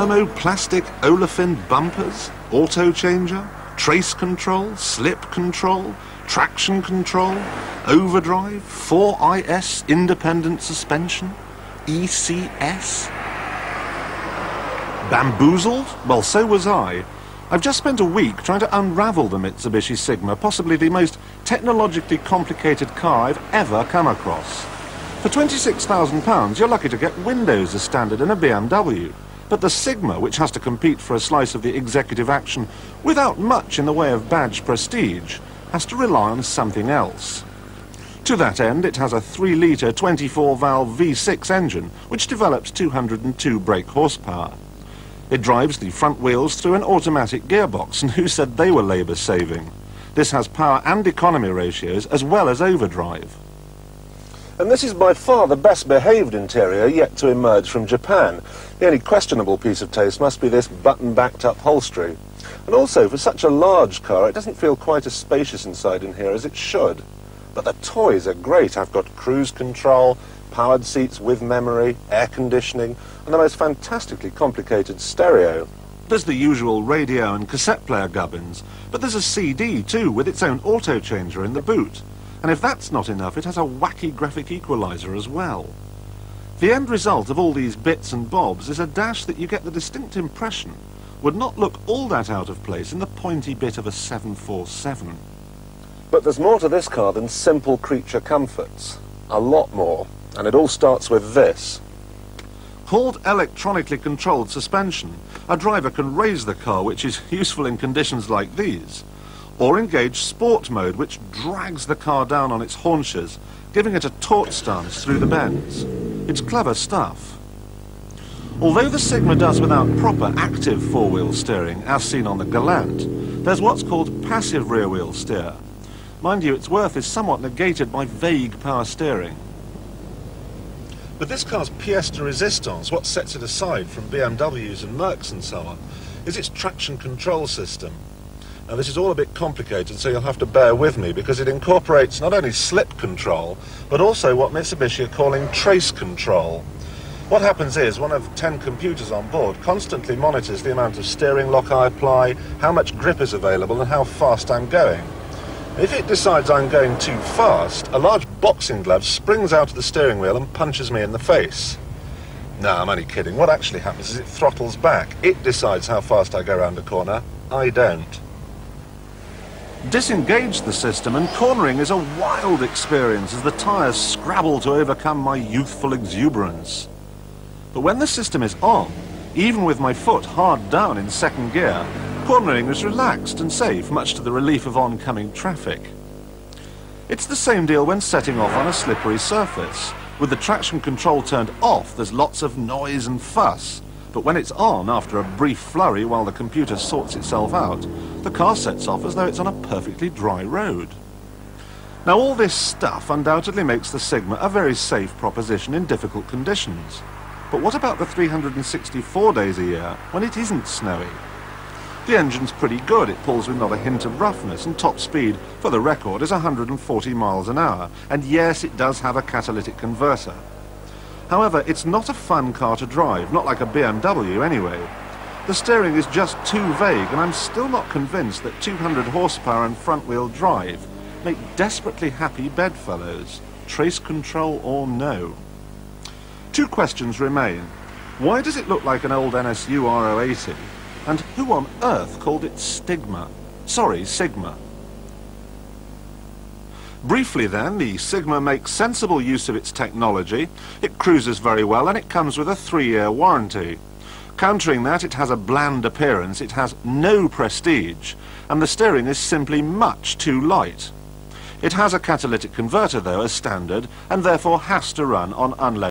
thermoplastic olefin bumpers, auto changer, trace control, slip control, traction control, overdrive, 4IS independent suspension, ECS. Bamboozled? Well, so was I. I've just spent a week trying to unravel the Mitsubishi Sigma, possibly the most technologically complicated car I've ever come across. For £26,000, you're lucky to get windows as standard in a BMW. But the Sigma, which has to compete for a slice of the executive action without much in the way of badge prestige, has to rely on something else. To that end, it has a 3-litre 24-valve V6 engine, which develops 202 brake horsepower. It drives the front wheels through an automatic gearbox, and who said they were labour-saving? This has power and economy ratios as well as overdrive. And this is by far the best behaved interior yet to emerge from Japan. The only questionable piece of taste must be this button-backed upholstery. And also, for such a large car, it doesn't feel quite as spacious inside in here as it should. But the toys are great. I've got cruise control, powered seats with memory, air conditioning, and the most fantastically complicated stereo. There's the usual radio and cassette player gubbins, but there's a CD too, with its own auto changer in the boot. And if that's not enough, it has a wacky graphic equalizer as well. The end result of all these bits and bobs is a dash that you get the distinct impression would not look all that out of place in the pointy bit of a 747. But there's more to this car than simple creature comforts. A lot more. And it all starts with this. Called electronically controlled suspension, a driver can raise the car, which is useful in conditions like these, or engage sport mode, which drags the car down on its haunches, giving it a taut stance through the bends. It's clever stuff. Although the Sigma does without proper active four-wheel steering, as seen on the Galant, there's what's called passive rear-wheel steer. Mind you, its worth is somewhat negated by vague power steering. But this car's pièce de résistance, what sets it aside from BMWs and Mercs and so on, is its traction control system. Now this is all a bit complicated, so you'll have to bear with me, because it incorporates not only slip control, but also what Mitsubishi are calling trace control. What happens is, one of 10 computers on board constantly monitors the amount of steering lock I apply, how much grip is available, and how fast I'm going. If it decides I'm going too fast, a large boxing glove springs out of the steering wheel and punches me in the face. No, I'm only kidding. What actually happens is it throttles back. It decides how fast I go around a corner. I don't. Disengage the system, and cornering is a wild experience as the tyres scrabble to overcome my youthful exuberance. But when the system is on, even with my foot hard down in second gear, cornering is relaxed and safe, much to the relief of oncoming traffic. It's the same deal when setting off on a slippery surface. With the traction control turned off, there's lots of noise and fuss. But when it's on, after a brief flurry while the computer sorts itself out, the car sets off as though it's on a perfectly dry road. Now, all this stuff undoubtedly makes the Sigma a very safe proposition in difficult conditions. But what about the 364 days a year when it isn't snowy? The engine's pretty good. It pulls with not a hint of roughness, and top speed, for the record, is 140 miles an hour. And yes, it does have a catalytic converter. However, it's not a fun car to drive, not like a BMW anyway. The steering is just too vague, and I'm still not convinced that 200 horsepower and front-wheel drive make desperately happy bedfellows, trace control or no. Two questions remain. Why does it look like an old NSU R080? And who on earth called it Sigma? Briefly then, the Sigma makes sensible use of its technology, it cruises very well, and it comes with a 3-year warranty. Countering that, it has a bland appearance, it has no prestige, and the steering is simply much too light. It has a catalytic converter though as standard, and therefore has to run on unleaded